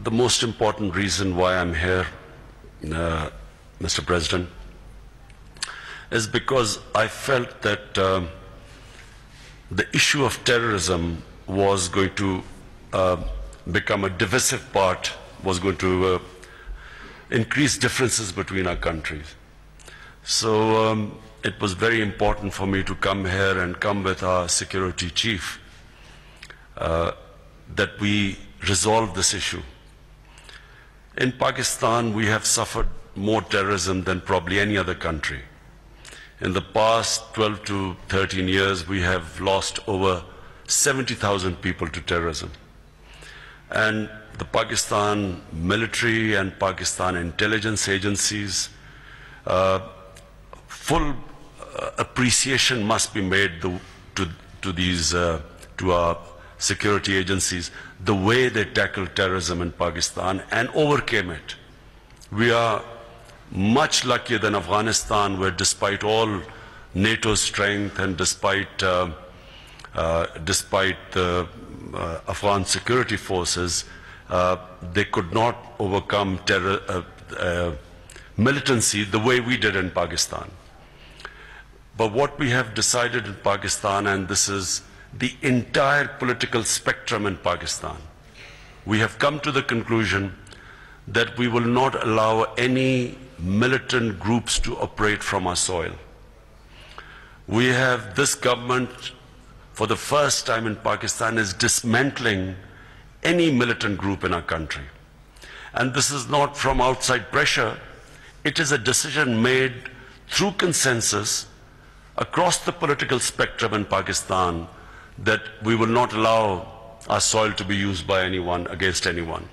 the most important reason why I'm here, Mr. President, is because I felt that the issue of terrorism was going to become a divisive part, was going to increase differences between our countries. So it was very important for me to come here and come with our security chief that we resolve this issue. In Pakistan, we have suffered more terrorism than probably any other country. In the past 12 to 13 years, we have lost over 70,000 people to terrorism. And the Pakistan military and Pakistan intelligence agencies, full appreciation must be made to our security agencies, the way they tackled terrorism in Pakistan and overcame it. We are much luckier than Afghanistan, where despite all NATO's strength and despite the Afghan security forces, they could not overcome militancy the way we did in Pakistan. But what we have decided in Pakistan, and this is the entire political spectrum in Pakistan, we have come to the conclusion that we will not allow any militant groups to operate from our soil. We have, this government, for the first time in Pakistan, is dismantling any militant group in our country. And this is not from outside pressure. It is a decision made through consensus across the political spectrum in Pakistan that we will not allow our soil to be used by anyone against anyone.